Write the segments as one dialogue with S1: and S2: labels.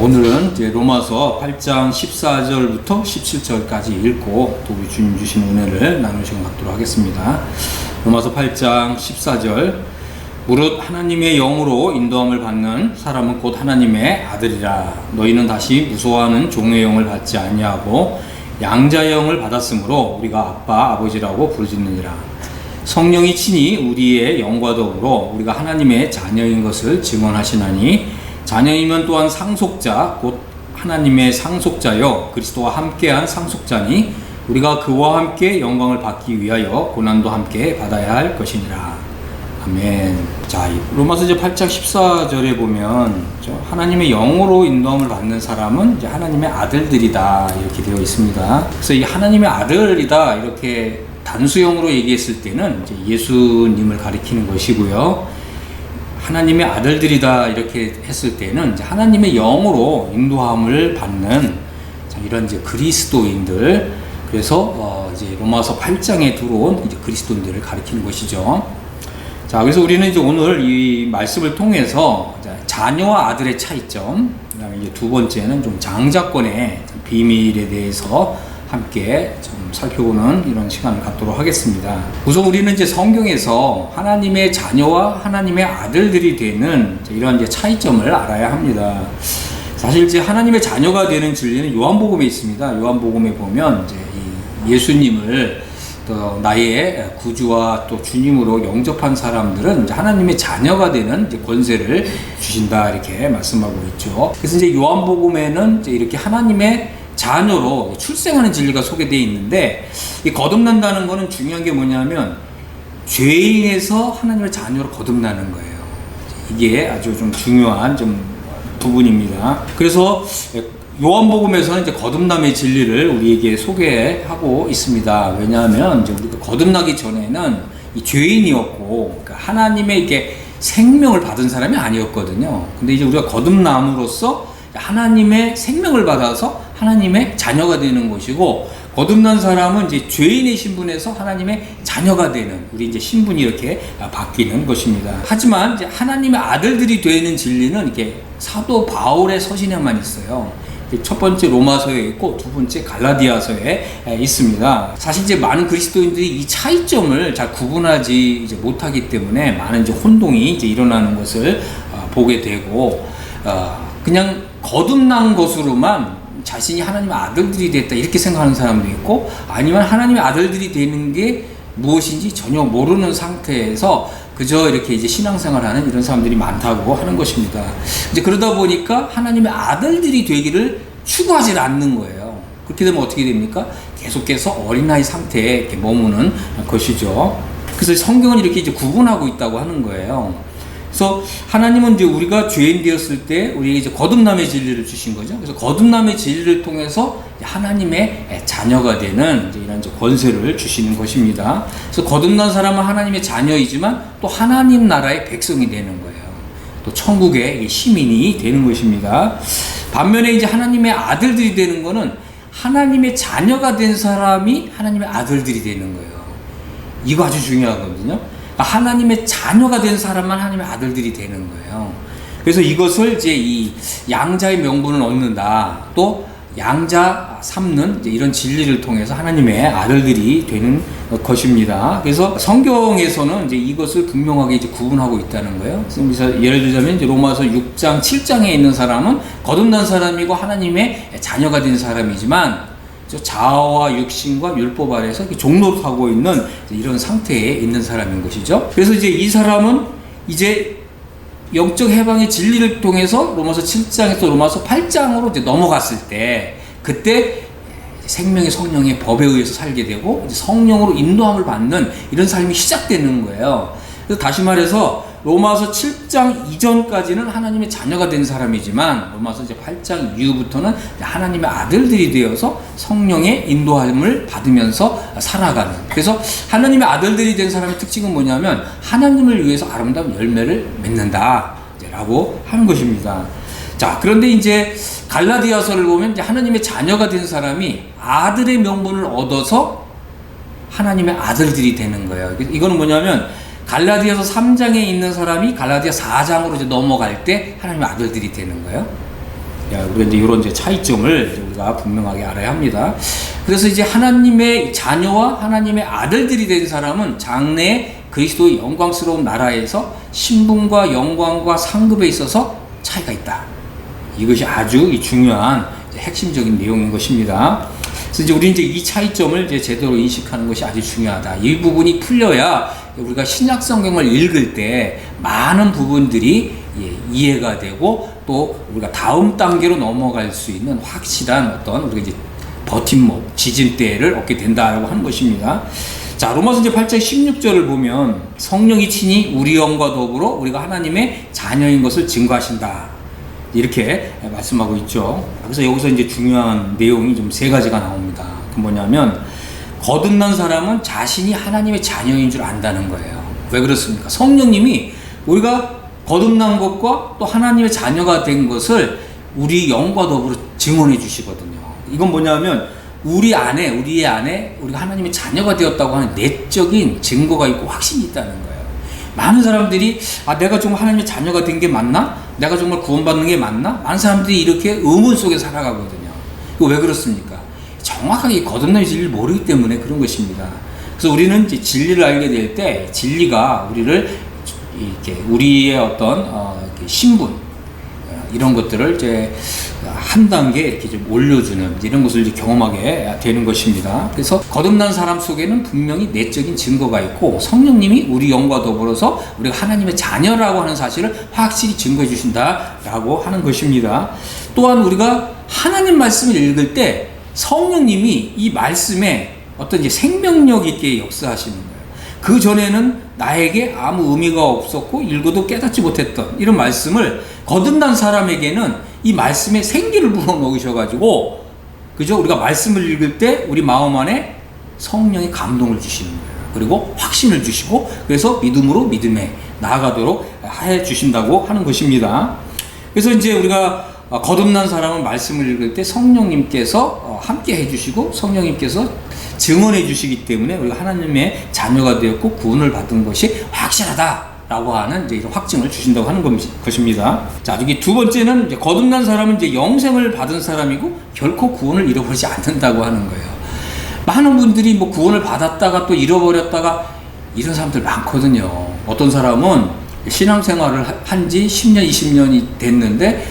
S1: 오늘은 이제 로마서 8장 14절부터 17절까지 읽고 또 우리 주님 주신 은혜를 나누는 시간 갖도록 하겠습니다. 로마서 8장 14절 무릇 하나님의 영으로 인도함을 받는 사람은 곧 하나님의 아들이라. 너희는 다시 무서워하는 종의 영을 받지 아니하고 양자의 영을 받았으므로 우리가 아빠 아버지라고 부르짖느니라. 성령이 친히 우리의 영과 더불어 우리가 하나님의 자녀인 것을 증언하시나니 자녀이면 또한 상속자 곧 하나님의 상속자여 그리스도와 함께한 상속자니 우리가 그와 함께 영광을 받기 위하여 고난도 함께 받아야 할 것이니라. 아멘. 자, 로마서 이제 8장 14절에 보면 하나님의 영으로 인도함을 받는 사람은 이제 하나님의 아들들이다 이렇게 되어 있습니다. 그래서 이 하나님의 아들이다 이렇게 단수형으로 얘기했을 때는 이제 예수님을 가리키는 것이고요. 하나님의 아들들이다 이렇게 했을 때는 이제 하나님의 영으로 인도함을 받는 이런 이제 그리스도인들, 그래서 이제 로마서 8장에 들어온 이제 그리스도인들을 가리키는 것이죠. 자, 그래서 우리는 이제 오늘 이 말씀을 통해서 자녀와 아들의 차이점, 그다음에 이제 두 번째는 좀 장자권의 비밀에 대해서 함께 좀 살펴보는 이런 시간을 갖도록 하겠습니다. 우선 우리는 이제 성경에서 하나님의 자녀와 하나님의 아들들이 되는 이런 이제 차이점을 알아야 합니다. 사실 이제 하나님의 자녀가 되는 진리는 요한복음에 있습니다. 요한복음에 보면 이제 예수님을 또 나의 구주와 또 주님으로 영접한 사람들은 이제 하나님의 자녀가 되는 이제 권세를 주신다 이렇게 말씀하고 있죠. 그래서 이제 요한복음에는 이제 이렇게 하나님의 자녀로 출생하는 진리가 소개되어 있는데, 이 거듭난다는 것은 중요한 게 뭐냐면 죄인에서 하나님의 자녀로 거듭나는 거예요. 이게 아주 좀 중요한 좀 부분입니다. 그래서 요한복음에서는 이제 거듭남의 진리를 우리에게 소개하고 있습니다. 왜냐하면 이제 우리가 거듭나기 전에는 이 죄인이었고, 그러니까 하나님의 이렇게 생명을 받은 사람이 아니었거든요. 근데 이제 우리가 거듭남으로써 하나님의 생명을 받아서 하나님의 자녀가 되는 것이고, 거듭난 사람은 이제 죄인의 신분에서 하나님의 자녀가 되는, 우리 이제 신분이 이렇게 바뀌는 것입니다. 하지만 이제 하나님의 아들들이 되는 진리는 이렇게 사도 바울의 서신에만 있어요. 첫 번째 로마서에 있고 두 번째 갈라디아서에 있습니다. 사실 이제 많은 그리스도인들이 이 차이점을 잘 구분하지 이제 못하기 때문에 많은 이제 혼동이 이제 일어나는 것을 보게 되고, 그냥 거듭난 것으로만 자신이 하나님의 아들들이 됐다 이렇게 생각하는 사람도 있고, 아니면 하나님의 아들들이 되는 게 무엇인지 전혀 모르는 상태에서 그저 이렇게 이제 신앙생활하는 이런 사람들이 많다고 하는 것입니다. 이제 그러다 보니까 하나님의 아들들이 되기를 추구하지 않는 거예요. 그렇게 되면 어떻게 됩니까? 계속해서 어린아이 상태에 이렇게 머무는 것이죠. 그래서 성경은 이렇게 이제 구분하고 있다고 하는 거예요. 그래서 하나님은 이제 우리가 죄인 되었을 때 우리에게 이제 거듭남의 진리를 주신 거죠. 그래서 거듭남의 진리를 통해서 하나님의 자녀가 되는 이제 이런 이제 권세를 주시는 것입니다. 그래서 거듭난 사람은 하나님의 자녀이지만 또 하나님 나라의 백성이 되는 거예요. 또 천국의 시민이 되는 것입니다. 반면에 이제 하나님의 아들들이 되는 거는 하나님의 자녀가 된 사람이 하나님의 아들들이 되는 거예요. 이거 아주 중요하거든요. 하나님의 자녀가 된 사람만 하나님의 아들들이 되는 거예요. 그래서 이것을 이제 이 양자의 명분을 얻는다, 또 양자 삼는 이제 이런 진리를 통해서 하나님의 아들들이 되는 것입니다. 그래서 성경에서는 이제 이것을 분명하게 이제 구분하고 있다는 거예요. 그래서 예를 들자면 이제 로마서 6장, 7장에 있는 사람은 거듭난 사람이고 하나님의 자녀가 된 사람이지만 자아와 육신과 율법 아래에서 종노릇하고 있는 이런 상태에 있는 사람인 것이죠. 그래서 이제 이 사람은 이제 영적 해방의 진리를 통해서 로마서 7장에서 로마서 8장으로 이제 넘어갔을 때, 그때 생명의 성령의 법에 의해서 살게 되고 이제 성령으로 인도함을 받는 이런 삶이 시작되는 거예요. 그래서 다시 말해서 로마서 7장 이전까지는 하나님의 자녀가 된 사람이지만 로마서 이제 8장 이후부터는 하나님의 아들들이 되어서 성령의 인도함을 받으면서 살아가는. 그래서 하나님의 아들들이 된 사람의 특징은 뭐냐면 하나님을 위해서 아름다운 열매를 맺는다 라고 하는 것입니다. 자, 그런데 이제 갈라디아서를 보면 이제 하나님의 자녀가 된 사람이 아들의 명분을 얻어서 하나님의 아들들이 되는 거예요. 이거는 뭐냐면 갈라디아서 3장에 있는 사람이 갈라디아 4장으로 이제 넘어갈 때 하나님의 아들들이 되는 거예요. 우리가 이제 이런 이제 차이점을 이제 우리가 분명하게 알아야 합니다. 그래서 이제 하나님의 자녀와 하나님의 아들들이 된 사람은 장래에 그리스도의 영광스러운 나라에서 신분과 영광과 상급에 있어서 차이가 있다. 이것이 아주 중요한 핵심적인 내용인 것입니다. 그래서 이제 우리 이제 이 차이점을 이제 제대로 인식하는 것이 아주 중요하다. 이 부분이 풀려야 우리가 신약 성경을 읽을 때 많은 부분들이 이해가 되고 또 우리가 다음 단계로 넘어갈 수 있는 확실한 어떤 우리가 이제 버팀목, 지진대를 얻게 된다라고 하는 것입니다. 자, 로마서 이제 8장 16절을 보면 성령이 친히 우리 영과 더불어 우리가 하나님의 자녀인 것을 증거하신다. 이렇게 말씀하고 있죠. 그래서 여기서 이제 중요한 내용이 좀 세 가지가 나옵니다. 그 뭐냐면 거듭난 사람은 자신이 하나님의 자녀인 줄 안다는 거예요. 왜 그렇습니까? 성령님이 우리가 거듭난 것과 또 하나님의 자녀가 된 것을 우리 영과 더불어 증언해 주시거든요. 이건 뭐냐면 우리의 안에 우리가 하나님의 자녀가 되었다고 하는 내적인 증거가 있고 확신이 있다는 거예요. 많은 사람들이 내가 정말 하나님의 자녀가 된 게 맞나? 내가 정말 구원받는 게 맞나? 많은 사람들이 이렇게 의문 속에 살아가거든요. 이거 왜 그렇습니까? 정확하게 거듭남의 진리를 모르기 때문에 그런 것입니다. 그래서 우리는 이제 진리를 알게 될 때 진리가 우리를 이렇게 우리의 어떤 신분 이런 것들을 이제 한 단계 이렇게 좀 올려주는 이런 것을 이제 경험하게 되는 것입니다. 그래서 거듭난 사람 속에는 분명히 내적인 증거가 있고 성령님이 우리 영과 더불어서 우리가 하나님의 자녀라고 하는 사실을 확실히 증거해 주신다라고 하는 것입니다. 또한 우리가 하나님 말씀을 읽을 때 성령님이 이 말씀에 어떤 이제 생명력 있게 역사하시는 거예요. 그 전에는 나에게 아무 의미가 없었고 읽어도 깨닫지 못했던 이런 말씀을 거듭난 사람에게는 이 말씀에 생기를 불어넣으셔가지고 그죠? 우리가 말씀을 읽을 때 우리 마음 안에 성령의 감동을 주시는 거예요. 그리고 확신을 주시고 그래서 믿음으로 믿음에 나아가도록 해 주신다고 하는 것입니다. 그래서 이제 우리가 거듭난 사람은 말씀을 읽을 때 성령님께서 함께 해주시고 성령님께서 증언해 주시기 때문에 우리가 하나님의 자녀가 되었고 구원을 받은 것이 확실하다라고 하는 이제 이런 확증을 주신다고 하는 것입니다. 자, 여기 두 번째는 이제 거듭난 사람은 이제 영생을 받은 사람이고 결코 구원을 잃어버리지 않는다고 하는 거예요. 많은 분들이 뭐 구원을 받았다가 또 잃어버렸다가 이런 사람들 많거든요. 어떤 사람은 신앙생활을 한 지 10년, 20년이 됐는데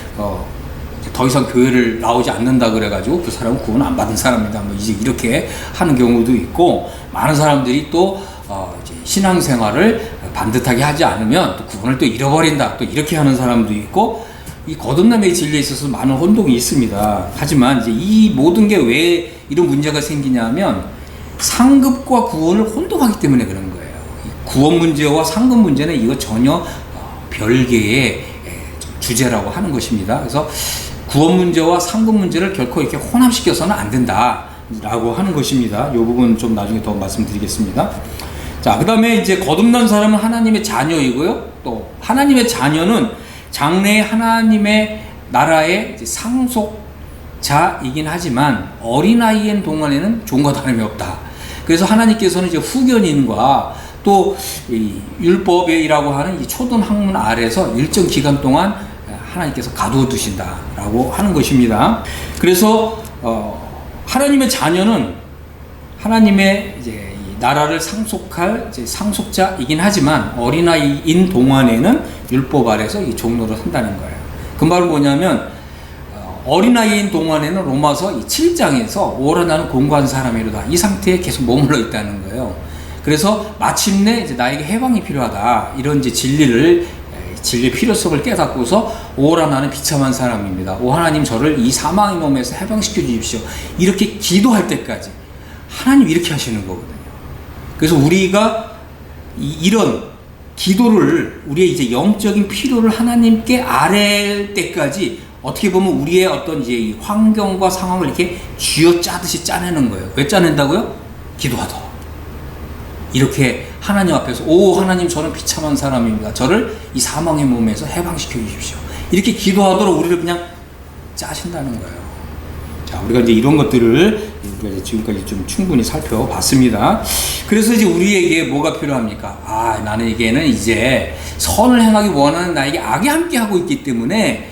S1: 더 이상 교회를 나오지 않는다 그래가지고 그 사람은 구원 안 받은 사람이다. 뭐 이제 이렇게 하는 경우도 있고 많은 사람들이 또 이제 신앙생활을 반듯하게 하지 않으면 또 구원을 또 잃어버린다. 또 이렇게 하는 사람도 있고 이 거듭남의 진리에 있어서 많은 혼동이 있습니다. 하지만 이제 이 모든 게 왜 이런 문제가 생기냐면 상급과 구원을 혼동하기 때문에 그런 거예요. 구원 문제와 상급 문제는 이거 전혀 별개의 주제라고 하는 것입니다. 그래서 구원 문제와 상급 문제를 결코 이렇게 혼합시켜서는 안 된다라고 하는 것입니다. 이 부분 좀 나중에 더 말씀드리겠습니다. 자, 그 다음에 이제 거듭난 사람은 하나님의 자녀이고요. 또 하나님의 자녀는 장래에 하나님의 나라의 상속자이긴 하지만 어린아이인 동안에는 종과 다름이 없다. 그래서 하나님께서는 이제 후견인과 또 이 율법이라고 하는 이 초등 학문 아래서 일정 기간 동안 하나님께서 가두어두신다라고 하는 것입니다. 그래서 하나님의 자녀는 하나님의 이제 이 나라를 상속할 이제 상속자이긴 하지만 어린아이인 동안에는 율법 아래서 이 종로를 한다는 거예요. 그 말은 뭐냐면 어린아이인 동안에는 로마서 7장에서 오라 나는 공고한 사람이로다 이 상태에 계속 머물러 있다는 거예요. 그래서 마침내 이제 나에게 해방이 필요하다 이런 이제 진리의 필요성을 깨닫고서 오라 나는 비참한 사람입니다. 오 하나님 저를 이 사망의 몸에서 해방시켜 주십시오. 이렇게 기도할 때까지 하나님 이렇게 하시는 거거든요. 그래서 우리가 이런 기도를 우리의 이제 영적인 필요를 하나님께 아뢰 때까지 어떻게 보면 우리의 어떤 이제 이 환경과 상황을 이렇게 쥐어 짜듯이 짜내는 거예요. 왜 짜낸다고요? 기도하도록. 이렇게 하나님 앞에서 오 하나님 저는 비참한 사람입니다. 저를 이 사망의 몸에서 해방시켜 주십시오. 이렇게 기도하도록 우리를 그냥 짜신다는 거예요. 자, 우리가 이제 이런 것들을 우리가 지금까지 좀 충분히 살펴봤습니다. 그래서 이제 우리에게 뭐가 필요합니까? 나는 이게는 이제 선을 행하기 원하는 나에게 악이 함께 하고 있기 때문에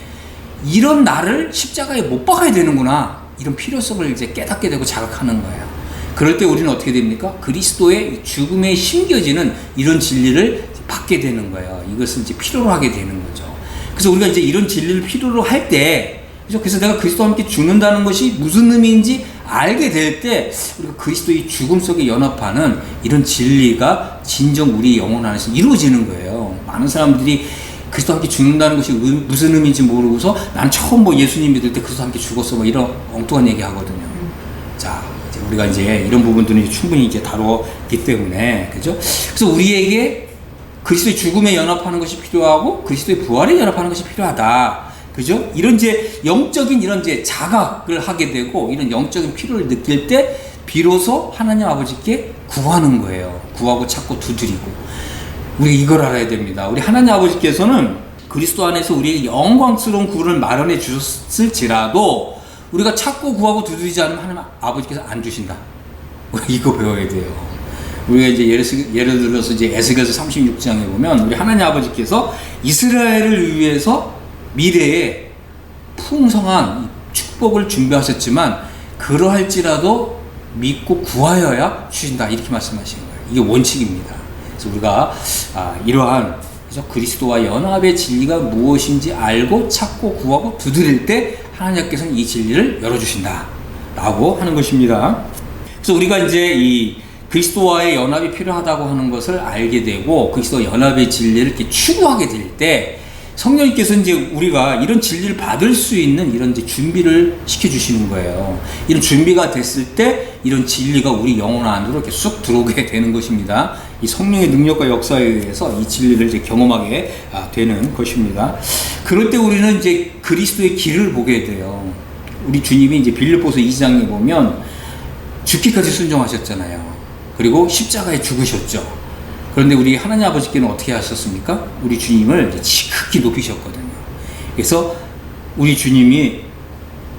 S1: 이런 나를 십자가에 못 박아야 되는구나. 이런 필요성을 이제 깨닫게 되고 자각하는 거예요. 그럴 때 우리는 어떻게 됩니까? 그리스도의 죽음에 심겨지는 이런 진리를 받게 되는 거예요. 이것을 이제 필요로 하게 되는 거죠. 그래서 우리가 이제 이런 진리를 필요로 할 때, 그래서 내가 그리스도와 함께 죽는다는 것이 무슨 의미인지 알게 될 때, 우리가 그리스도의 죽음 속에 연합하는 이런 진리가 진정 우리 영혼 안에서 이루어지는 거예요. 많은 사람들이 그리스도와 함께 죽는다는 것이 무슨 의미인지 모르고서 난 처음 예수님 믿을 때 그리스도와 함께 죽었어 이런 엉뚱한 얘기 하거든요. 자, 이제 우리가 이제 이런 부분들은 충분히 이제 다뤘기 때문에, 그죠? 그래서 우리에게 그리스도의 죽음에 연합하는 것이 필요하고 그리스도의 부활에 연합하는 것이 필요하다. 그죠? 이런 이제 영적인 이런 이제 자각을 하게 되고 이런 영적인 필요를 느낄 때 비로소 하나님 아버지께 구하는 거예요. 구하고 찾고 두드리고. 우리 이걸 알아야 됩니다. 우리 하나님 아버지께서는 그리스도 안에서 우리에게 영광스러운 구원을 마련해 주셨을지라도 우리가 찾고 구하고 두드리지 않으면 하나님 아버지께서 안 주신다. 이거 배워야 돼요. 우리가 이제 예를 들어서 이제 에스겔서 36장에 보면 우리 하나님 아버지께서 이스라엘을 위해서 미래에 풍성한 축복을 준비하셨지만 그러할지라도 믿고 구하여야 주신다. 이렇게 말씀하시는 거예요. 이게 원칙입니다. 그래서 우리가 이러한 그리스도와 연합의 진리가 무엇인지 알고 찾고 구하고 두드릴 때 하나님께서는 이 진리를 열어주신다 라고 하는 것입니다. 그래서 우리가 이제 이 그리스도와의 연합이 필요하다고 하는 것을 알게 되고 그리스도와 연합의 진리를 이렇게 추구하게 될 때 성령님께서 이제 우리가 이런 진리를 받을 수 있는 이런 이제 준비를 시켜주시는 거예요. 이런 준비가 됐을 때 이런 진리가 우리 영혼 안으로 이렇게 쑥 들어오게 되는 것입니다. 이 성령의 능력과 역사에 의해서 이 진리를 이제 경험하게 되는 것입니다. 그럴 때 우리는 이제 그리스도의 길을 보게 돼요. 우리 주님이 이제 빌립보서 2장에 보면 죽기까지 순종하셨잖아요. 그리고 십자가에 죽으셨죠. 그런데 우리 하나님 아버지께는 어떻게 하셨습니까? 우리 주님을 지극히 높이셨거든요. 그래서 우리 주님이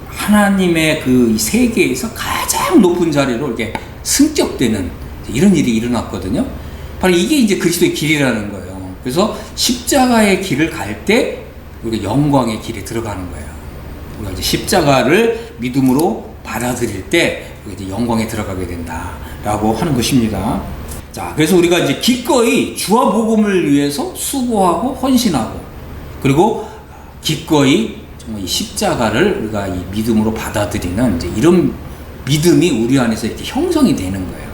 S1: 하나님의 그 세계에서 가장 높은 자리로 이렇게 승격되는 이런 일이 일어났거든요. 바로 이게 이제 그리스도의 길이라는 거예요. 그래서 십자가의 길을 갈 때 우리가 영광의 길에 들어가는 거예요. 우리가 이제 십자가를 믿음으로 받아들일 때 우리가 이제 영광에 들어가게 된다라고 하는 것입니다. 자, 그래서 우리가 이제 기꺼이 주와 복음을 위해서 수고하고 헌신하고 그리고 기꺼이 정말 이 십자가를 우리가 이 믿음으로 받아들이는 이제 이런 믿음이 우리 안에서 이렇게 형성이 되는 거예요.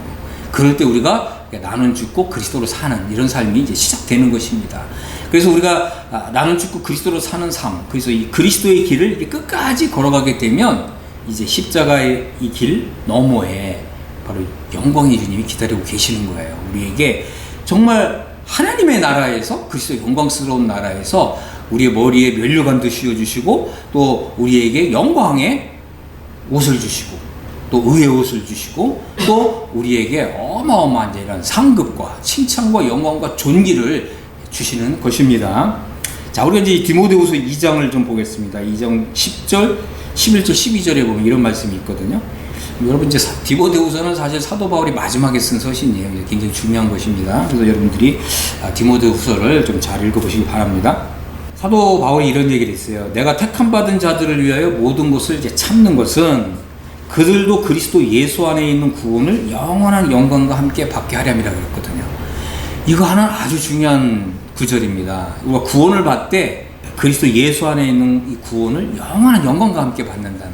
S1: 그럴 때 우리가 나는 죽고 그리스도로 사는 이런 삶이 이제 시작되는 것입니다. 그래서 우리가 나는 죽고 그리스도로 사는 삶, 그래서 이 그리스도의 길을 이렇게 끝까지 걸어가게 되면 이제 십자가의 이 길 너머에 바로 영광의 주님이 기다리고 계시는 거예요. 우리에게 정말 하나님의 나라에서 그리스도의 영광스러운 나라에서 우리의 머리에 면류관도 씌워주시고 또 우리에게 영광의 옷을 주시고 또 의의 옷을 주시고 또 우리에게 어마어마한 이런 상급과 칭찬과 영광과 존귀를 주시는 것입니다. 자, 우리가 이제 디모데후서 2장을 좀 보겠습니다. 2장 10절, 11절, 12절에 보면 이런 말씀이 있거든요. 여러분 이제 디모데후서는 사실 사도 바울이 마지막에 쓴 서신이에요. 굉장히 중요한 것입니다. 그래서 여러분들이 디모데후서를 좀 잘 읽어보시기 바랍니다. 사도 바울이 이런 얘기를 했어요. 내가 택함 받은 자들을 위하여 모든 것을 이제 참는 것은 그들도 그리스도 예수 안에 있는 구원을 영원한 영광과 함께 받게 하렴이라 그랬거든요. 이거 하나 아주 중요한 구절입니다. 우리가 구원을 받되 그리스도 예수 안에 있는 이 구원을 영원한 영광과 함께 받는다는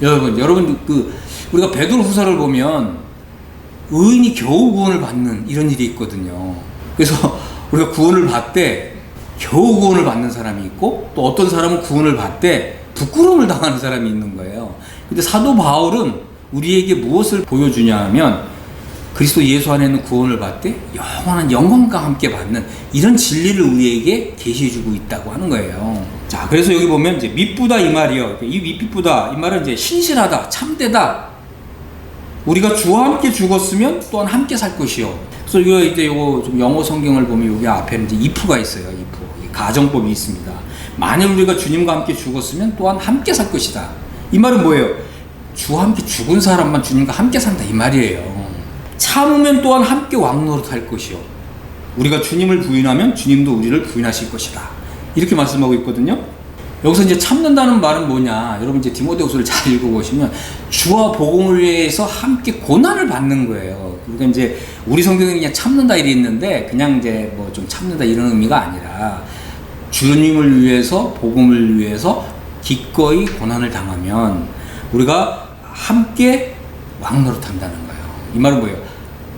S1: 거예요. 여러분 우리가 베드로후서를 보면 의인이 겨우 구원을 받는 이런 일이 있거든요. 그래서 우리가 구원을 받되 겨우 구원을 받는 사람이 있고 또 어떤 사람은 구원을 받되 부끄러움을 당하는 사람이 있는 거예요. 근데 사도 바울은 우리에게 무엇을 보여주냐 하면 그리스도 예수 안에 있는 구원을 받되 영원한 영광과 함께 받는 이런 진리를 우리에게 계시해주고 있다고 하는 거예요. 자, 그래서 여기 보면 이제 미쁘다 이 말이요. 이 미쁘다 이 말은 이제 신실하다, 참되다. 우리가 주와 함께 죽었으면 또한 함께 살 것이요. 그래서 이거 이제 요거 좀 영어 성경을 보면 여기 앞에는 이제 if가 있어요. if 가정법이 있습니다. 만일 우리가 주님과 함께 죽었으면 또한 함께 살 것이다. 이 말은 뭐예요? 주와 함께 죽은 사람만 주님과 함께 산다 이 말이에요. 참으면 또한 함께 왕노릇할 것이요. 우리가 주님을 부인하면 주님도 우리를 부인하실 것이다. 이렇게 말씀하고 있거든요. 여기서 이제 참는다는 말은 뭐냐? 여러분 이제 디모데후서를 잘 읽어보시면 주와 복음을 위해서 함께 고난을 받는 거예요. 그러니까 이제 우리 성경에 그냥 참는다 이래 있는데 그냥 이제 뭐 좀 참는다 이런 의미가 아니라 주님을 위해서 복음을 위해서 기꺼이 고난을 당하면 우리가 함께 왕노릇한다는 거예요. 이 말은 뭐예요?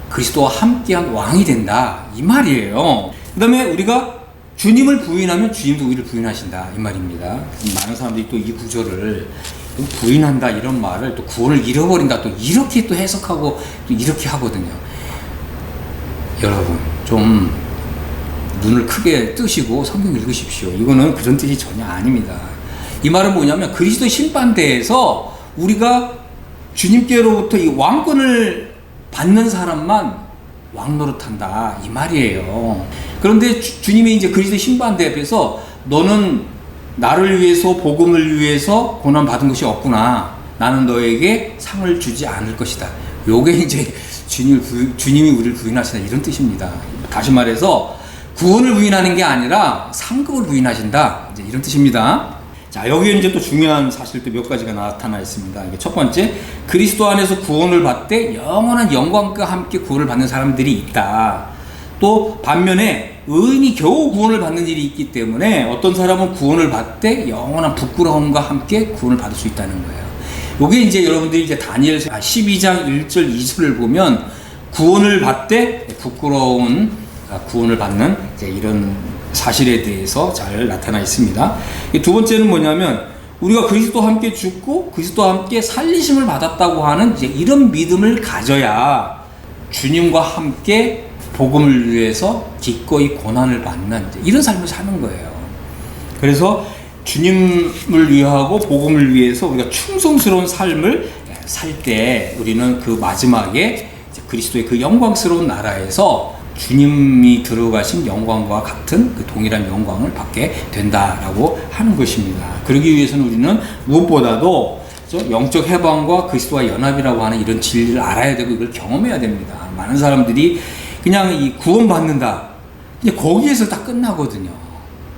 S1: 그리스도와 함께한 왕이 된다 이 말이에요. 그 다음에 우리가 주님을 부인하면 주님도 우리를 부인하신다 이 말입니다. 많은 사람들이 또 이 구절을 부인한다 이런 말을 또 구원을 잃어버린다 또 이렇게 또 해석하고 또 이렇게 하거든요. 여러분 좀 눈을 크게 뜨시고 성경 읽으십시오. 이거는 그런 뜻이 전혀 아닙니다. 이 말은 뭐냐면 그리스도 심판대에서 우리가 주님께로부터 이 왕권을 받는 사람만 왕노릇한다 이 말이에요. 그런데 주님이 이제 그리스도 심판대 앞에서 너는 나를 위해서 복음을 위해서 고난 받은 것이 없구나. 나는 너에게 상을 주지 않을 것이다. 요게 이제 주님이 우리를 부인하시다 이런 뜻입니다. 다시 말해서 구원을 부인하는 게 아니라 상급을 부인하신다 이제 이런 뜻입니다. 자, 여기에 이제 또 중요한 사실도 몇 가지가 나타나 있습니다. 이게 첫 번째, 그리스도 안에서 구원을 받되 영원한 영광과 함께 구원을 받는 사람들이 있다. 또 반면에 의인이 겨우 구원을 받는 일이 있기 때문에 어떤 사람은 구원을 받되 영원한 부끄러움과 함께 구원을 받을 수 있다는 거예요. 요게 이제 여러분들이 이제 다니엘 12장 1절 2절을 보면 구원을 받되 부끄러운 구원을 받는 이제 이런 사실에 대해서 잘 나타나 있습니다. 두 번째는 뭐냐면 우리가 그리스도와 함께 죽고 그리스도와 함께 살리심을 받았다고 하는 이제 이런 믿음을 가져야 주님과 함께 복음을 위해서 기꺼이 고난을 받는 이런 삶을 사는 거예요. 그래서 주님을 위하고 복음을 위해서 우리가 충성스러운 삶을 살 때 우리는 그 마지막에 그리스도의 그 영광스러운 나라에서 주님이 들어가신 영광과 같은 그 동일한 영광을 받게 된다라고 하는 것입니다. 그러기 위해서는 우리는 무엇보다도 영적 해방과 그리스도와 연합이라고 하는 이런 진리를 알아야 되고 이걸 경험해야 됩니다. 많은 사람들이 그냥 이 구원받는다, 그냥 거기에서 다 끝나거든요.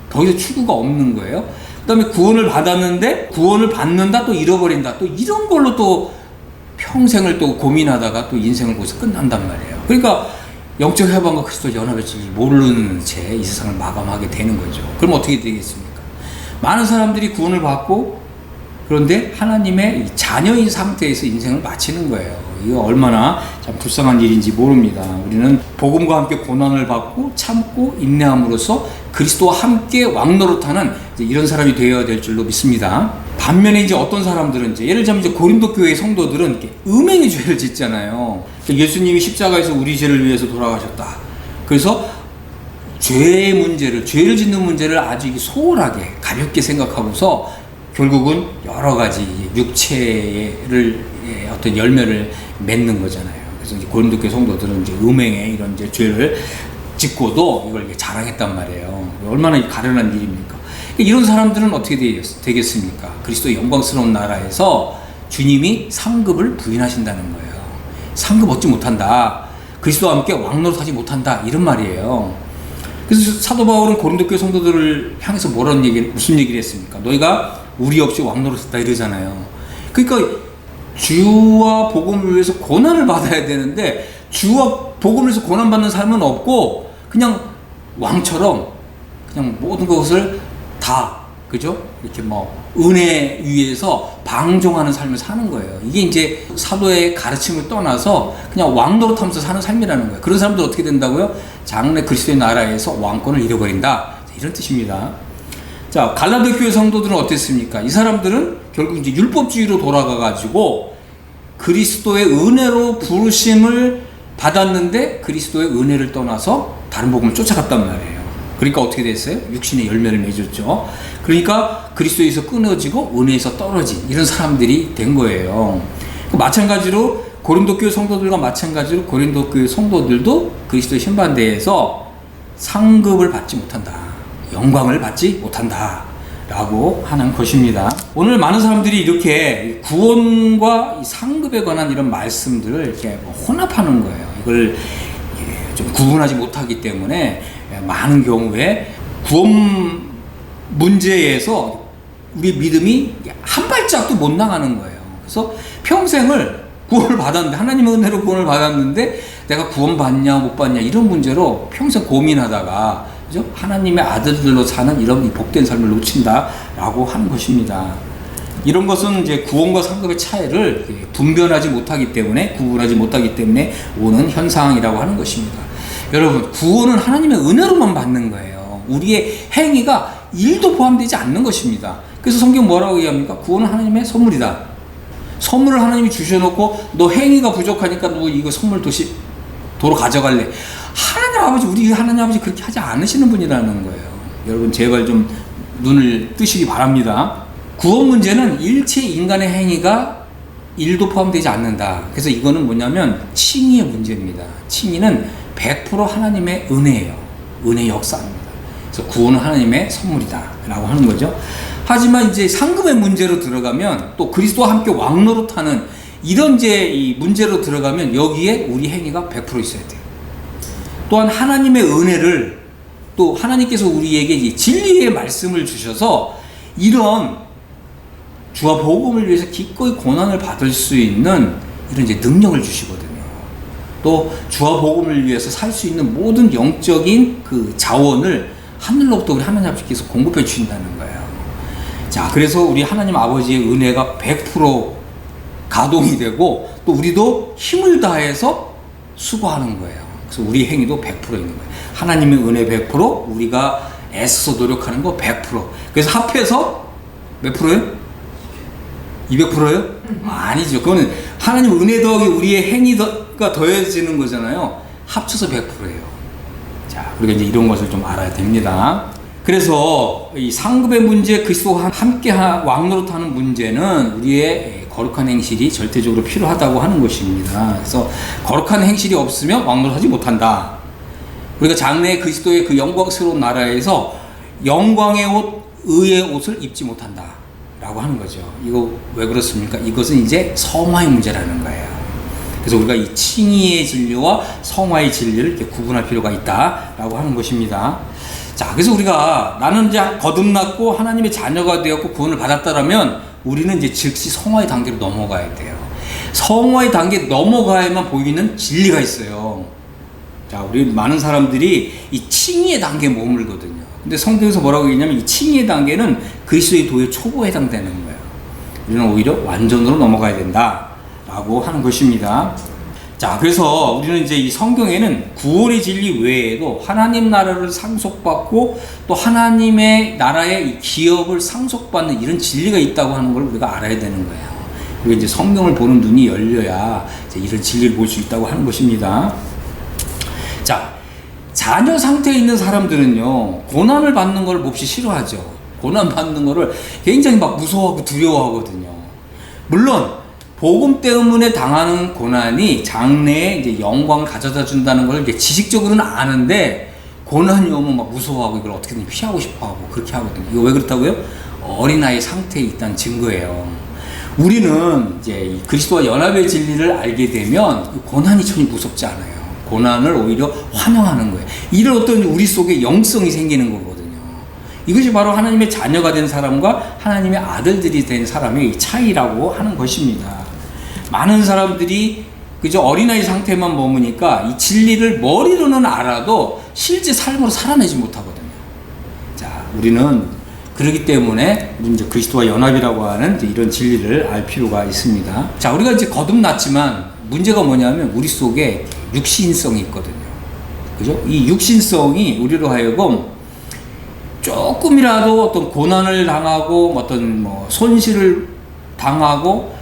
S1: 더 이상 추구가 없는 거예요. 그 다음에 구원을 받았는데 구원을 받는다 또 잃어버린다 또 이런 걸로 또 평생을 또 고민하다가 또 인생을 거기서 끝난단 말이에요. 그러니까 영적 해방과 그리스도 연합의 진리를 모르는 채 이 세상을 마감하게 되는 거죠. 그럼 어떻게 되겠습니까? 많은 사람들이 구원을 받고 그런데 하나님의 자녀인 상태에서 인생을 마치는 거예요. 이거 얼마나 참 불쌍한 일인지 모릅니다. 우리는 복음과 함께 고난을 받고 참고 인내함으로써 그리스도와 함께 왕노릇하는 이런 사람이 되어야 될 줄로 믿습니다. 반면에 이제 어떤 사람들은 예를 들자면 고린도 교회 성도들은 이렇게 음행의 죄를 짓잖아요. 예수님이 십자가에서 우리 죄를 위해서 돌아가셨다. 그래서 죄의 문제를, 죄를 짓는 문제를 아주 소홀하게 가볍게 생각하고서 결국은 여러 가지 육체를 어떤 열매를 맺는 거잖아요. 그래서 이제 고린도 교회 성도들은 이제 음행에 이런 이제 죄를 짓고도 이걸 자랑했단 말이에요. 얼마나 가련한 일입니까? 이런 사람들은 어떻게 되겠습니까? 그리스도의 영광스러운 나라에서 주님이 상급을 부인하신다는 거예요. 상급 얻지 못한다. 그리스도와 함께 왕노릇하지 못한다. 이런 말이에요. 그래서 사도 바울은 고린도 교회 성도들을 향해서 무슨 얘기를 했습니까? 너희가 우리 없이 왕노릇했다 이러잖아요. 그러니까 주와 복음을 위해서 고난을 받아야 되는데 주와 복음을 위해서 고난받는 삶은 없고 그냥 왕처럼 그냥 모든 것을 다 그죠? 이렇게 은혜 위에서 방종하는 삶을 사는 거예요. 이게 이제 사도의 가르침을 떠나서 그냥 왕노릇하면서 사는 삶이라는 거예요. 그런 사람들 어떻게 된다고요? 장래 그리스도의 나라에서 왕권을 잃어버린다. 이런 뜻입니다. 자, 갈라디아 교회 성도들은 어땠습니까? 이 사람들은 결국 이제 율법주의로 돌아가가지고 그리스도의 은혜로 부르심을 받았는데 그리스도의 은혜를 떠나서 다른 복음을 쫓아갔단 말이에요. 그러니까 어떻게 됐어요? 육신의 열매를 맺었죠. 그러니까 그리스도에서 끊어지고 은혜에서 떨어진 이런 사람들이 된 거예요. 마찬가지로 고린도 교회 성도들과 마찬가지로 고린도 교회 성도들도 그리스도의 심판대에서 상급을 받지 못한다. 영광을 받지 못한다. 라고 하는 것입니다. 오늘 많은 사람들이 이렇게 구원과 상급에 관한 이런 말씀들을 이렇게 혼합하는 거예요. 이걸 좀 구분하지 못하기 때문에 많은 경우에 구원 문제에서 우리의 믿음이 한 발짝도 못 나가는 거예요. 그래서 평생을 구원을 받았는데, 하나님의 은혜로 구원을 받았는데 내가 구원 받냐 못 받냐 이런 문제로 평생 고민하다가, 그죠? 하나님의 아들들로 사는 이런 이 복된 삶을 놓친다라고 하는 것입니다. 이런 것은 이제 구원과 상급의 차이를 분별하지 못하기 때문에, 구분하지 못하기 때문에 오는 현상이라고 하는 것입니다. 여러분, 구원은 하나님의 은혜로만 받는 거예요. 우리의 행위가 1도 포함되지 않는 것입니다. 그래서 성경 뭐라고 얘기합니까? 구원은 하나님의 선물이다. 선물을 하나님이 주셔놓고 너 행위가 부족하니까 너 이거 선물 도로 가져갈래. 하나님 아버지, 우리 하나님 아버지 그렇게 하지 않으시는 분이라는 거예요. 여러분, 제발 좀 눈을 뜨시기 바랍니다. 구원 문제는 일체 인간의 행위가 1도 포함되지 않는다. 그래서 이거는 뭐냐면 칭의의 문제입니다. 칭의는 100% 하나님의 은혜예요. 은혜의 역사입니다. 그래서 구원은 하나님의 선물이다 라고 하는 거죠. 하지만 이제 상급의 문제로 들어가면, 또 그리스도와 함께 왕노릇하는 이런 이제 이 문제로 들어가면 여기에 우리 행위가 100% 있어야 돼요. 또한 하나님의 은혜를, 또 하나님께서 우리에게 이 진리의 말씀을 주셔서 이런 주와 복음을 위해서 기꺼이 고난을 받을 수 있는 이런 이제 능력을 주시거든요. 또 주와 복음을 위해서 살 수 있는 모든 영적인 그 자원을 하늘로부터 우리 하나님 아버지께서 공급해 주신다는 거예요. 자, 그래서 우리 하나님 아버지의 은혜가 100% 가동이 되고, 또 우리도 힘을 다해서 수고하는 거예요. 그래서 우리 행위도 100% 있는 거예요. 하나님의 은혜 100%, 우리가 애써서 노력하는 거 100%. 그래서 합해서 몇 프로예요? 200%예요? 아니죠. 그거는 하나님 은혜 더하기 우리의 행위가 더해지는 거잖아요. 합쳐서 100%예요. 자, 우리가 이제 이런 것을 좀 알아야 됩니다. 그래서 이 상급의 문제, 그리스도와 함께 왕노릇하는 문제는 우리의 거룩한 행실이 절대적으로 필요하다고 하는 것입니다. 그래서 거룩한 행실이 없으면 왕노릇하지 못한다. 우리가 장래에 그리스도의 그 영광스러운 나라에서 영광의 옷, 의의 옷을 입지 못한다 라고 하는 거죠. 이거 왜 그렇습니까? 이것은 이제 성화의 문제라는 거예요. 그래서 우리가 이 칭의의 진리와 성화의 진리를 이렇게 구분할 필요가 있다라고 하는 것입니다. 자, 그래서 우리가 나는 이제 거듭났고 하나님의 자녀가 되었고 구원을 받았다라면 우리는 이제 즉시 성화의 단계로 넘어가야 돼요. 성화의 단계에 넘어가야만 보이는 진리가 있어요. 자, 우리 많은 사람들이 이 칭의의 단계에 머물거든요. 근데 성경에서 뭐라고 얘기하냐면 이 칭의의 단계는 그리스도의 도의 초보에 해당되는 거예요. 우리는 오히려 완전으로 넘어가야 된다라고 하는 것입니다. 자, 그래서 우리는 이제 이 성경에는 구원의 진리 외에도 하나님 나라를 상속받고 또 하나님의 나라의 이 기업을 상속받는 이런 진리가 있다고 하는 걸 우리가 알아야 되는 거예요. 그리고 이제 성경을 보는 눈이 열려야 이제 이런 진리를 볼 수 있다고 하는 것입니다. 자, 자녀 상태에 있는 사람들은요, 고난을 받는 걸 몹시 싫어하죠. 고난 받는 거를 굉장히 막 무서워하고 두려워하거든요. 물론 복음 때문에 당하는 고난이 장래에 이제 영광을 가져다 준다는 걸 이제 지식적으로는 아는데, 고난이 오면 막 무서워하고 이걸 어떻게든 피하고 싶어 하고 그렇게 하거든요. 이거 왜 그렇다고요? 어린아이 상태에 있다는 증거예요. 우리는 이제 그리스도와 연합의 진리를 알게 되면 고난이 전혀 무섭지 않아요. 고난을 오히려 환영하는 거예요. 이런 어떤 우리 속에 영성이 생기는 거거든요. 이것이 바로 하나님의 자녀가 된 사람과 하나님의 아들들이 된 사람의 차이라고 하는 것입니다. 많은 사람들이 그저 어린아이 상태만 머무니까 이 진리를 머리로는 알아도 실제 삶으로 살아내지 못하거든요. 자, 우리는 그렇기 때문에 우리 이제 그리스도와 연합이라고 하는 이제 이런 진리를 알 필요가 있습니다. 자, 우리가 이제 거듭났지만 문제가 뭐냐면 우리 속에 육신성이 있거든요. 그죠? 이 육신성이 우리로 하여금 조금이라도 어떤 고난을 당하고 어떤 손실을 당하고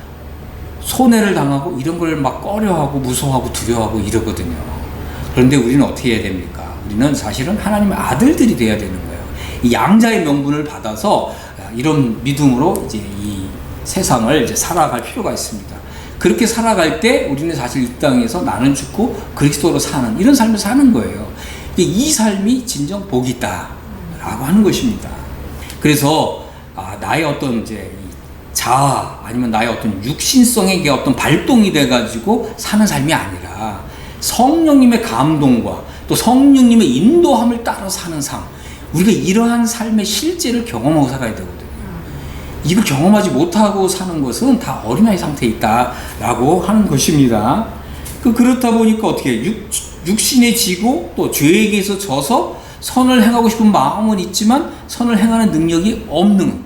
S1: 손해를 당하고 이런 걸 막 꺼려하고 무서워하고 두려워하고 이러거든요. 그런데 우리는 어떻게 해야 됩니까? 우리는 사실은 하나님의 아들들이 돼야 되는 거예요. 이 양자의 명분을 받아서 이런 믿음으로 이제 이 세상을 이제 살아갈 필요가 있습니다. 그렇게 살아갈 때 우리는 사실 이 땅에서 나는 죽고 그리스도로 사는 이런 삶을 사는 거예요. 이 삶이 진정 복이 있다라고 하는 것입니다. 그래서 나의 어떤 이제 자아 아니면 나의 어떤 육신성에게 어떤 발동이 돼가지고 사는 삶이 아니라 성령님의 감동과 또 성령님의 인도함을 따라 사는 삶, 우리가 이러한 삶의 실제를 경험하고 살아야 되거든요. 이걸 경험하지 못하고 사는 것은 다 어린아이 상태에 있다라고 하는 것입니다. 그렇다 보니까 어떻게 육신에 지고 또 죄에게서 져서 선을 행하고 싶은 마음은 있지만 선을 행하는 능력이 없는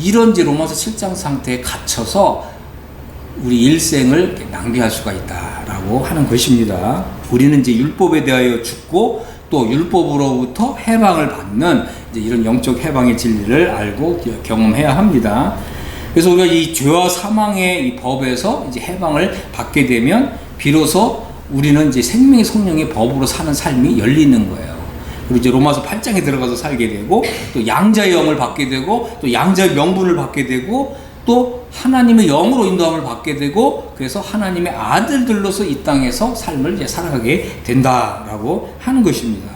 S1: 이런 이제 로마서 7장 상태에 갇혀서 우리 일생을 낭비할 수가 있다라고 하는 것입니다. 우리는 이제 율법에 대하여 죽고 또 율법으로부터 해방을 받는 이제 이런 영적 해방의 진리를 알고 경험해야 합니다. 그래서 우리가 이 죄와 사망의 이 법에서 이제 해방을 받게 되면 비로소 우리는 이제 생명의 성령의 법으로 사는 삶이 열리는 거예요. 그리고 이제 로마서 8장에 들어가서 살게 되고 또 양자의 영을 받게 되고 또 양자의 명분을 받게 되고 또 하나님의 영으로 인도함을 받게 되고 그래서 하나님의 아들들로서 이 땅에서 삶을 이제 살아가게 된다라고 하는 것입니다.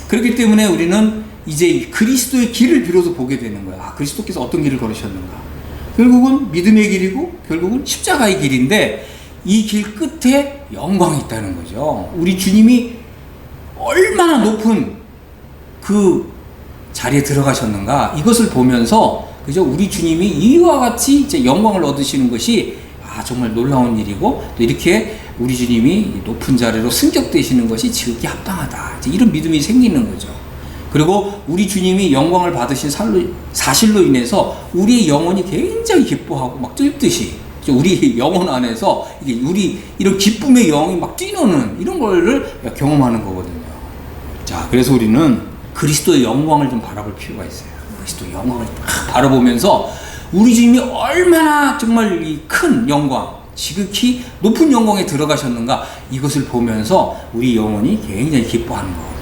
S1: 그렇기 때문에 우리는 이제 그리스도의 길을 비로소 보게 되는 거예요. 아, 그리스도께서 어떤 길을 걸으셨는가? 결국은 믿음의 길이고 결국은 십자가의 길인데 이 길 끝에 영광이 있다는 거죠. 우리 주님이 얼마나 높은 그 자리에 들어가셨는가 이것을 보면서 그죠? 우리 주님이 이와 같이 이제 영광을 얻으시는 것이 정말 놀라운 일이고 또 이렇게 우리 주님이 높은 자리로 승격되시는 것이 지극히 합당하다. 이제 이런 믿음이 생기는 거죠. 그리고 우리 주님이 영광을 받으신 사실로 인해서 우리의 영혼이 굉장히 기뻐하고 막 뛸 듯이 우리 영혼 안에서 이게 우리 이런 기쁨의 영이 막 뛰노는 이런 거를 경험하는 거거든요. 자, 그래서 우리는 그리스도의 영광을 좀 바라볼 필요가 있어요. 그리스도의 영광을 바라보면서 우리 주님이 얼마나 정말 이 큰 영광, 지극히 높은 영광에 들어가셨는가 이것을 보면서 우리 영혼이 굉장히 기뻐하는 거거든요.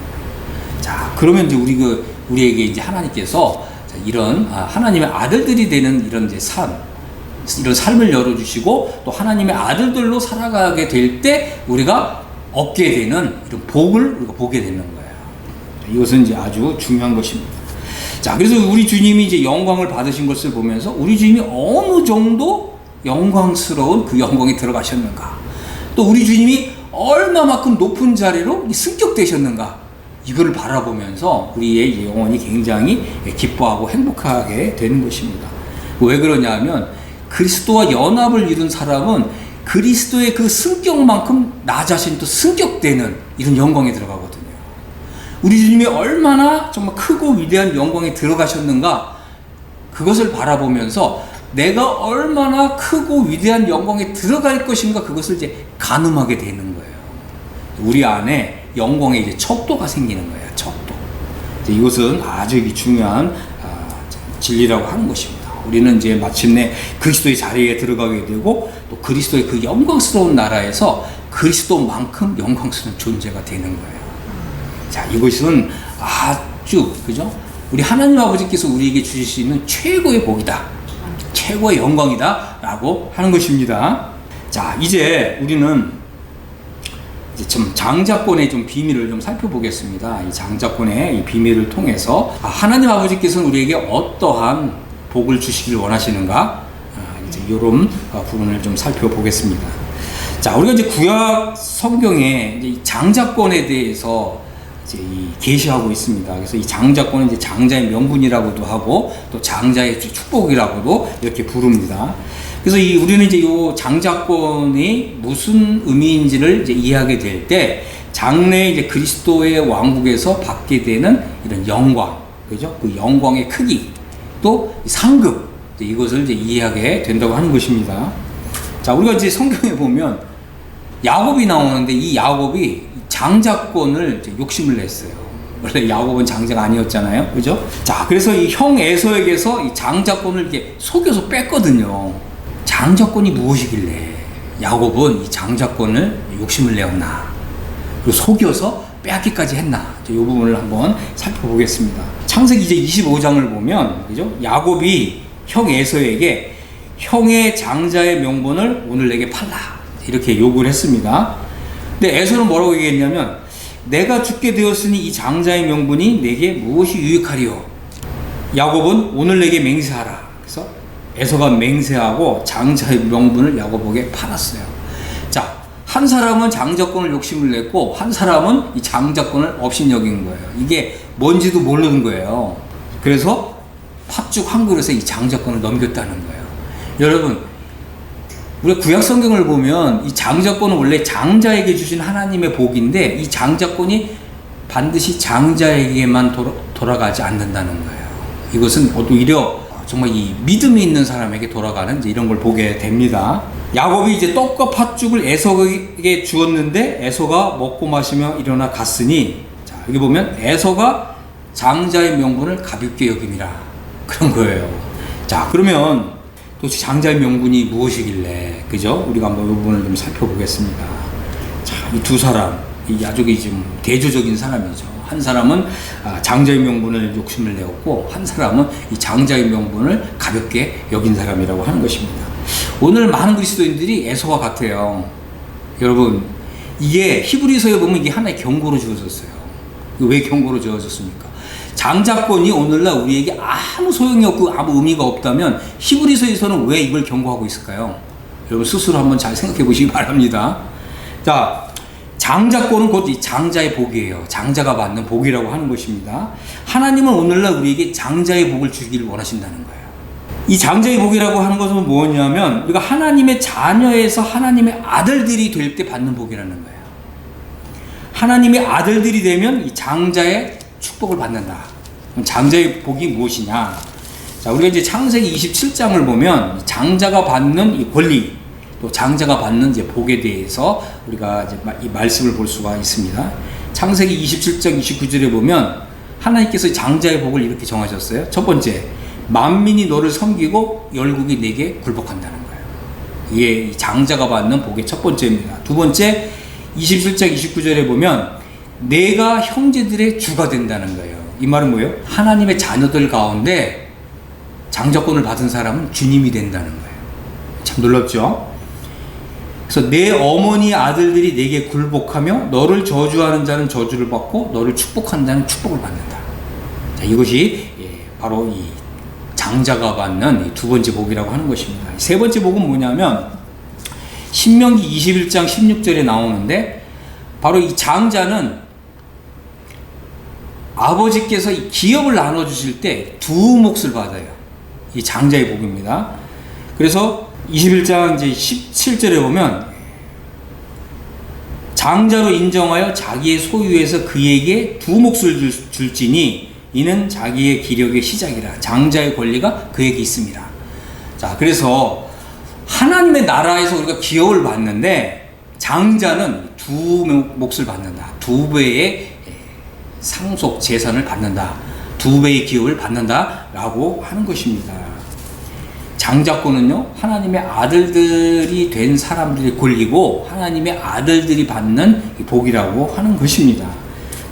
S1: 자, 그러면 이제 우리에게 이제 하나님께서 이런 하나님의 아들들이 되는 이런 이제 이런 삶을 열어주시고 또 하나님의 아들들로 살아가게 될 때 우리가 얻게 되는 이런 복을 우리가 보게 되는 거예요. 이것은 이제 아주 중요한 것입니다. 자, 그래서 우리 주님이 이제 영광을 받으신 것을 보면서 우리 주님이 어느 정도 영광스러운 그 영광에 들어가셨는가, 또 우리 주님이 얼마만큼 높은 자리로 승격되셨는가, 이거를 바라보면서 우리의 영혼이 굉장히 기뻐하고 행복하게 되는 것입니다. 왜 그러냐 하면 그리스도와 연합을 이룬 사람은 그리스도의 그 승격만큼 나 자신도 승격되는 이런 영광에 들어가거든요. 우리 주님이 얼마나 정말 크고 위대한 영광에 들어가셨는가, 그것을 바라보면서 내가 얼마나 크고 위대한 영광에 들어갈 것인가, 그것을 이제 가늠하게 되는 거예요. 우리 안에 영광의 이제 척도가 생기는 거예요. 척도. 이것은 아주 중요한 진리라고 하는 것입니다. 우리는 이제 마침내 그리스도의 자리에 들어가게 되고 또 그리스도의 그 영광스러운 나라에서 그리스도만큼 영광스러운 존재가 되는 거예요. 자, 이것은 아주 그죠? 우리 하나님 아버지께서 우리에게 주실 수 있는 최고의 복이다, 최고의 영광이다 라고 하는 것입니다. 자, 이제 우리는 이제 좀 장자권의 좀 비밀을 좀 살펴보겠습니다. 이 장자권의 이 비밀을 통해서 하나님 아버지께서는 우리에게 어떠한 복을 주시길 원하시는가, 이제 이런 부분을 좀 살펴보겠습니다. 자, 우리가 이제 구약 성경에 이제 이 장자권에 대해서 이제 계시하고 있습니다. 그래서 이 장자권은 이제 장자의 명분이라고도 하고 또 장자의 축복이라고도 이렇게 부릅니다. 그래서 우리는 이제 이 장자권이 무슨 의미인지를 이제 이해하게 될 때 장래 이제 그리스도의 왕국에서 받게 되는 이런 영광, 그죠? 그 영광의 크기, 또 상급, 이것을 이제 이해하게 된다고 하는 것입니다. 자, 우리가 이제 성경에 보면 야곱이 나오는데 이 야곱이 장자권을 이제 욕심을 냈어요. 원래 야곱은 장자가 아니었잖아요, 그죠? 자, 그래서 이 형 에서에게서 이 장자권을 이렇게 속여서 뺐거든요. 장자권이 무엇이길래 야곱은 이 장자권을 욕심을 내었나, 그리고 속여서 빼앗기까지 했나, 이 부분을 한번 살펴보겠습니다. 창세기 이제 25장을 보면, 그죠? 야곱이 형 에서에게 형의 장자의 명분을 오늘 내게 팔라, 이렇게 요구를 했습니다. 근데 에서는 뭐라고 얘기했냐면, 내가 죽게 되었으니 이 장자의 명분이 내게 무엇이 유익하리요? 야곱은 오늘 내게 맹세하라. 그래서 에서가 맹세하고 장자의 명분을 야곱에게 팔았어요. 자, 한 사람은 장자권을 욕심을 냈고 한 사람은 이 장자권을 업신여긴 거예요. 이게 뭔지도 모르는 거예요. 그래서 팥죽 한 그릇에 이 장자권을 넘겼다는 거예요. 여러분, 우리가 구약 성경을 보면 이 장자권은 원래 장자에게 주신 하나님의 복인데 이 장자권이 반드시 장자에게만 돌아가지 않는다는 거예요. 이것은 오히려 정말 이 믿음이 있는 사람에게 돌아가는 이제 이런 걸 보게 됩니다. 야곱이 이제 떡과 팥죽을 에서에게 주었는데 에서가 먹고 마시며 일어나 갔으니, 자, 여기 보면 에서가 장자의 명분을 가볍게 여김이라 그런 거예요. 자, 그러면 도대체 장자의 명분이 무엇이길래, 그죠? 우리가 한번 이 부분을 좀 살펴보겠습니다. 자, 이 두 사람, 이 야족이 지금 대조적인 사람이죠. 한 사람은 장자의 명분을 욕심을 내었고, 한 사람은 이 장자의 명분을 가볍게 여긴 사람이라고 하는 것입니다. 오늘 많은 그리스도인들이 에서와 같아요. 여러분, 이게 히브리서에 보면 이게 하나의 경고로 주어졌어요. 왜 경고로 주어졌습니까? 장자권이 오늘날 우리에게 아무 소용이 없고 아무 의미가 없다면 히브리서에서는 왜 이걸 경고하고 있을까요? 여러분 스스로 한번 잘 생각해 보시기 바랍니다. 자, 장자권은 곧 이 장자의 복이에요. 장자가 받는 복이라고 하는 것입니다. 하나님은 오늘날 우리에게 장자의 복을 주기를 원하신다는 거예요. 이 장자의 복이라고 하는 것은 뭐냐면 우리가 하나님의 자녀에서 하나님의 아들들이 될 때 받는 복이라는 거예요. 하나님의 아들들이 되면 이 장자의 축복을 받는다. 그럼 장자의 복이 무엇이냐? 자, 우리가 이제 창세기 27장을 보면 장자가 받는 이 권리, 또 장자가 받는 이제 복에 대해서 우리가 이제 이 말씀을 볼 수가 있습니다. 창세기 27장 29절에 보면 하나님께서 장자의 복을 이렇게 정하셨어요. 첫 번째, 만민이 너를 섬기고 열국이 내게 굴복한다는 거예요. 이게 이 장자가 받는 복의 첫 번째입니다. 두 번째, 27장 29절에 보면 내가 형제들의 주가 된다는 거예요. 이 말은 뭐예요? 하나님의 자녀들 가운데 장자권을 받은 사람은 주님이 된다는 거예요. 참 놀랍죠? 그래서 내 어머니 아들들이 내게 굴복하며 너를 저주하는 자는 저주를 받고 너를 축복하는 자는 축복을 받는다. 자, 이것이 바로 이 장자가 받는 두 번째 복이라고 하는 것입니다. 세 번째 복은 뭐냐면 신명기 21장 16절에 나오는데 바로 이 장자는 아버지께서 이 기업을 나눠주실 때 두 몫을 받아요. 이 장자의 복입니다. 그래서 21장 이제 17절에 보면 장자로 인정하여 자기의 소유에서 그에게 두 몫을 줄지니 이는 자기의 기력의 시작이라. 장자의 권리가 그에게 있습니다. 자, 그래서 하나님의 나라에서 우리가 기업을 받는데 장자는 두 몫을 받는다. 두 배의 상속 재산을 받는다. 두 배의 기업을 받는다라고 하는 것입니다. 장자권은요, 하나님의 아들들이 된 사람들의 권리고 하나님의 아들들이 받는 복이라고 하는 것입니다.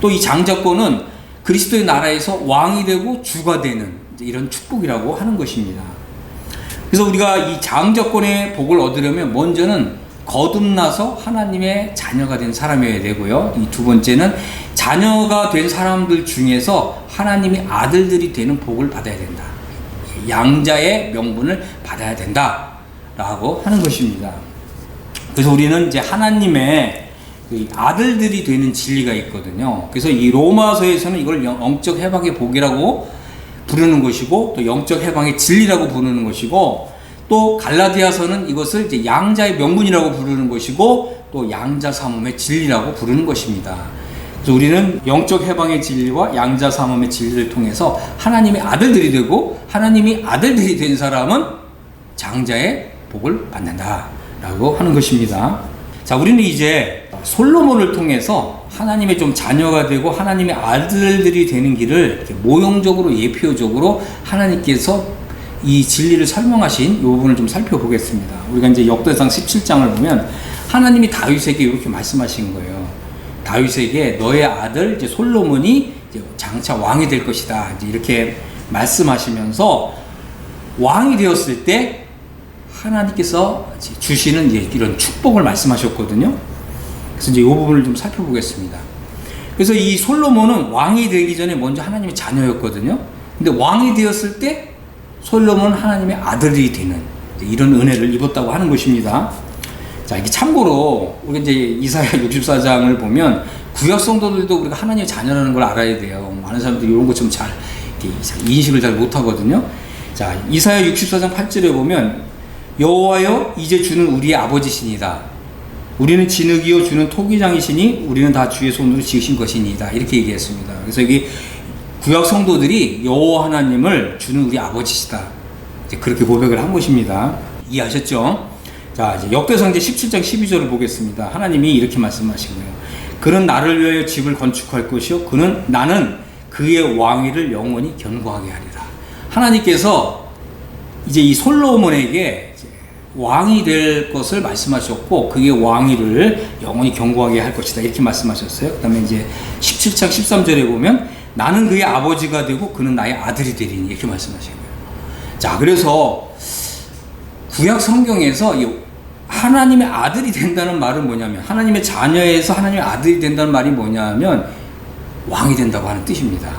S1: 또 이 장자권은 그리스도의 나라에서 왕이 되고 주가 되는 이런 축복이라고 하는 것입니다. 그래서 우리가 이 장자권의 복을 얻으려면 먼저는 거듭나서 하나님의 자녀가 된 사람이어야 되고요. 이 두 번째는 자녀가 된 사람들 중에서 하나님의 아들들이 되는 복을 받아야 된다. 양자의 명분을 받아야 된다라고 하는 것입니다. 그래서 우리는 이제 하나님의 아들들이 되는 진리가 있거든요. 그래서 이 로마서에서는 이걸 영적 해방의 복이라고 부르는 것이고 또 영적 해방의 진리라고 부르는 것이고 또 갈라디아서는 이것을 이제 양자의 명분이라고 부르는 것이고 또 양자 삼음의 진리라고 부르는 것입니다. 그래서 우리는 영적 해방의 진리와 양자 삼음의 진리를 통해서 하나님의 아들들이 되고 하나님이 아들들이 된 사람은 장자의 복을 받는다라고 하는 것입니다. 자, 우리는 이제 솔로몬을 통해서 하나님의 좀 자녀가 되고 하나님의 아들들이 되는 길을 이렇게 모형적으로 예표적으로 하나님께서 이 진리를 설명하신 이 부분을 좀 살펴보겠습니다. 우리가 이제 역대상 17장을 보면 하나님이 다윗에게 이렇게 말씀하신 거예요. 다윗에게 너의 아들 이제 솔로몬이 이제 장차 왕이 될 것이다. 이제 이렇게 말씀하시면서 왕이 되었을 때 하나님께서 주시는 이제 이런 축복을 말씀하셨거든요. 그래서 이제 이 부분을 좀 살펴보겠습니다. 그래서 이 솔로몬은 왕이 되기 전에 먼저 하나님의 자녀였거든요. 근데 왕이 되었을 때 솔로몬은 하나님의 아들이 되는 이런 은혜를 입었다고 하는 것입니다. 자, 이게 참고로 우리 이제 이사야 64장을 보면 구약 성도들도 우리가 하나님의 자녀라는 걸 알아야 돼요. 많은 사람들이 이런 것 좀 잘 인식을 잘 못하거든요. 자, 이사야 64장 8절에 보면 여호와여 이제 주는 우리의 아버지시니다. 우리는 진흙이요 주는 토기장이시니 우리는 다 주의 손으로 지으신 것이니이다. 이렇게 얘기했습니다. 그래서 여기 구약 성도들이 여호와 하나님을 주는 우리 아버지시다. 이제 그렇게 고백을 한 것입니다. 이해하셨죠? 자, 이제 역대상 17장 12절을 보겠습니다. 하나님이 이렇게 말씀하신 거예요. 그는 나를 위하여 집을 건축할 것이요 나는 그의 왕위를 영원히 견고하게 하리라. 하나님께서 이제 이 솔로몬에게 이제 왕이 될 것을 말씀하셨고 그의 왕위를 영원히 견고하게 할 것이다. 이렇게 말씀하셨어요. 그 다음에 이제 17장 13절에 보면 나는 그의 아버지가 되고 그는 나의 아들이 되리니 이렇게 말씀하신 거예요. 자, 그래서 구약 성경에서 이 하나님의 아들이 된다는 말은 뭐냐면 하나님의 자녀에서 하나님의 아들이 된다는 말이 뭐냐면 왕이 된다고 하는 뜻입니다.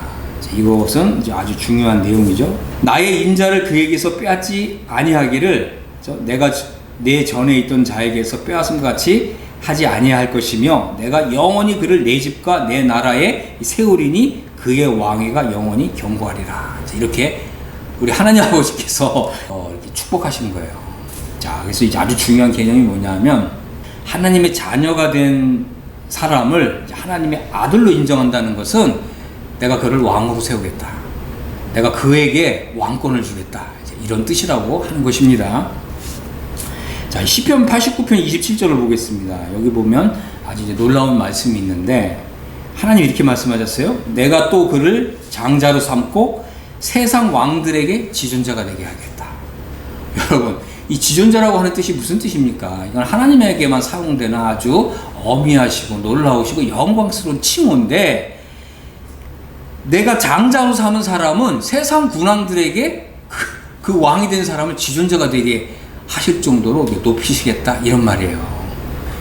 S1: 이것은 이제 아주 중요한 내용이죠. 나의 인자를 그에게서 빼앗지 아니하기를 내가 내 전에 있던 자에게서 빼앗음 같이 하지 아니할 것이며 내가 영원히 그를 내 집과 내 나라에 세우리니 그의 왕위가 영원히 견고하리라. 이렇게 우리 하나님 아버지께서 이렇게 축복하시는 거예요. 자, 그래서 이제 아주 중요한 개념이 뭐냐면 하나님의 자녀가 된 사람을 하나님의 아들로 인정한다는 것은 내가 그를 왕으로 세우겠다. 내가 그에게 왕권을 주겠다. 이런 뜻이라고 하는 것입니다. 자, 시편 89편 27절을 보겠습니다. 여기 보면 아주 이제 놀라운 말씀이 있는데 하나님이 이렇게 말씀하셨어요. 내가 또 그를 장자로 삼고 세상 왕들에게 지존자가 되게 하겠다. 여러분, 이 지존자라고 하는 뜻이 무슨 뜻입니까? 이건 하나님에게만 사용되는 아주 어미하시고 놀라우시고 영광스러운 칭호인데 내가 장자로 삼은 사람은 세상 군왕들에게 그 왕이 된 사람을 지존자가 되게 하실 정도로 높이시겠다 이런 말이에요.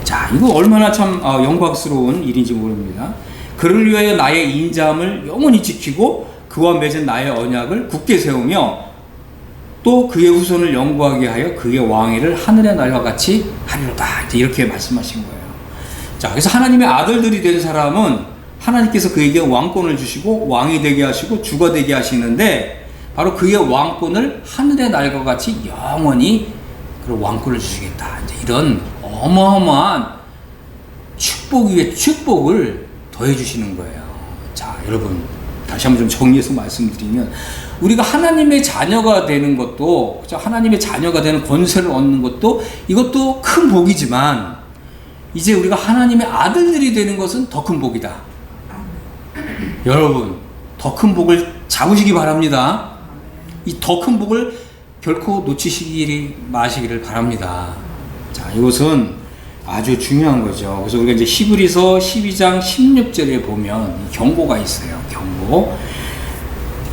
S1: 자, 이거 얼마나 참 영광스러운 일인지 모릅니다. 그를 위하여 나의 인자함을 영원히 지키고 그와 맺은 나의 언약을 굳게 세우며 또 그의 후손을 영구하게 하여 그의 왕위를 하늘의 날과 같이 하리로다. 이렇게 말씀하신 거예요. 자, 그래서 하나님의 아들들이 된 사람은 하나님께서 그에게 왕권을 주시고 왕이 되게 하시고 주가 되게 하시는데 바로 그의 왕권을 하늘의 날과 같이 영원히 그런 왕권을 주시겠다. 이런 어마어마한 축복 위에 축복을 더해 주시는 거예요. 자, 여러분 다시 한번 좀 정리해서 말씀드리면 우리가 하나님의 자녀가 되는 것도 하나님의 자녀가 되는 권세를 얻는 것도 이것도 큰 복이지만 이제 우리가 하나님의 아들들이 되는 것은 더 큰 복이다. 여러분 더 큰 복을 잡으시기 바랍니다. 이 더 큰 복을 결코 놓치시기 마시기를 바랍니다. 자, 이것은 아주 중요한 거죠. 그래서 우리가 이제 히브리서 12장 16절에 보면 경고가 있어요. 경고.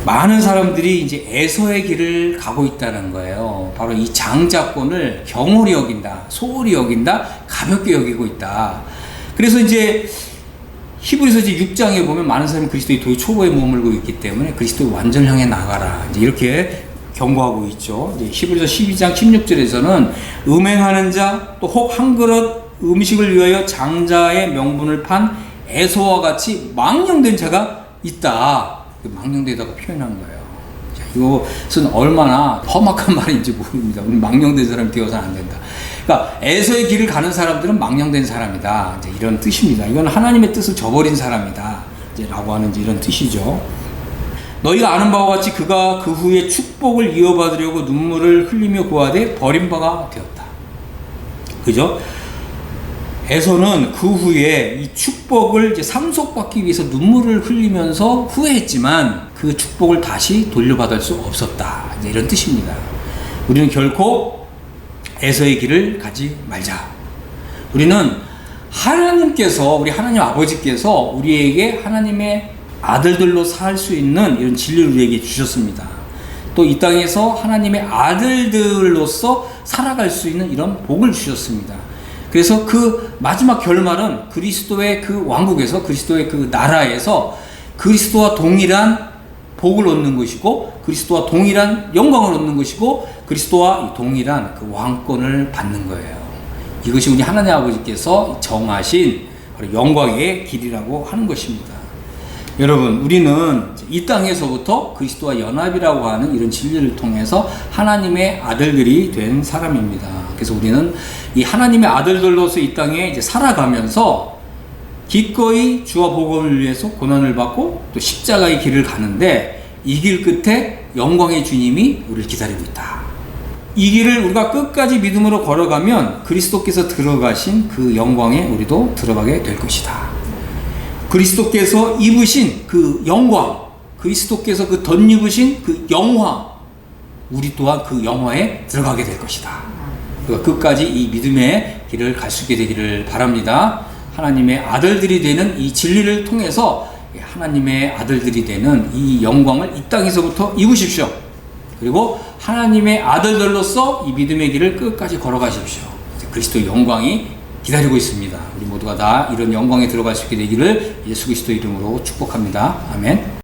S1: 많은 사람들이 이제 에서의 길을 가고 있다는 거예요. 바로 이 장자권을 경홀히 여긴다, 소홀히 여긴다, 가볍게 여기고 있다. 그래서 이제 히브리서 이제 6장에 보면 많은 사람이 그리스도의 도의 초보에 머물고 있기 때문에 그리스도의 완전을 향해 나가라. 이제 이렇게 경고하고 있죠. 이제 히브리서 12장 16절에서는 음행하는 자, 또 혹 한 그릇 음식을 위하여 장자의 명분을 판 에서와 같이 망령된 자가 있다. 망령되다가 표현한 거예요. 자, 이것은 얼마나 험악한 말인지 모릅니다. 우리 망령된 사람이 되어서는 안 된다. 그러니까 에서의 길을 가는 사람들은 망령된 사람이다. 이제 이런 뜻입니다. 이건 하나님의 뜻을 저버린 사람이다. 이제 라고 하는 이런 뜻이죠. 너희가 아는 바와 같이 그가 그 후에 축복을 이어받으려고 눈물을 흘리며 구하되 버린 바가 되었다. 그죠? 에서는 그 후에 이 축복을 이제 상속받기 위해서 눈물을 흘리면서 후회했지만 그 축복을 다시 돌려받을 수 없었다. 이제 이런 뜻입니다. 우리는 결코 에서의 길을 가지 말자. 우리는 하나님께서, 우리 하나님 아버지께서 우리에게 하나님의 아들들로 살 수 있는 이런 진리를 우리에게 주셨습니다. 또 이 땅에서 하나님의 아들들로서 살아갈 수 있는 이런 복을 주셨습니다. 그래서 그 마지막 결말은 그리스도의 그 왕국에서, 그리스도의 그 나라에서 그리스도와 동일한 복을 얻는 것이고, 그리스도와 동일한 영광을 얻는 것이고, 그리스도와 동일한 그 왕권을 받는 거예요. 이것이 우리 하나님 아버지께서 정하신 영광의 길이라고 하는 것입니다. 여러분, 우리는 이 땅에서부터 그리스도와 연합이라고 하는 이런 진리를 통해서 하나님의 아들들이 된 사람입니다. 그래서 우리는 이 하나님의 아들들로서 이 땅에 이제 살아가면서 기꺼이 주와 복음을 위해서 고난을 받고 또 십자가의 길을 가는데, 이 길 끝에 영광의 주님이 우리를 기다리고 있다. 이 길을 우리가 끝까지 믿음으로 걸어가면 그리스도께서 들어가신 그 영광에 우리도 들어가게 될 것이다. 그리스도께서 입으신 그 영광, 그리스도께서 그 덧입으신 그 영화, 우리 또한 그 영화에 들어가게 될 것이다. 그러니까 끝까지 이 믿음의 길을 갈 수 있게 되기를 바랍니다. 하나님의 아들들이 되는 이 진리를 통해서 하나님의 아들들이 되는 이 영광을 이 땅에서부터 입으십시오. 그리고 하나님의 아들들로서 이 믿음의 길을 끝까지 걸어가십시오. 그리스도의 영광이 기다리고 있습니다. 우리 모두가 다 이런 영광에 들어갈 수 있게 되기를 예수 그리스도 이름으로 축복합니다. 아멘.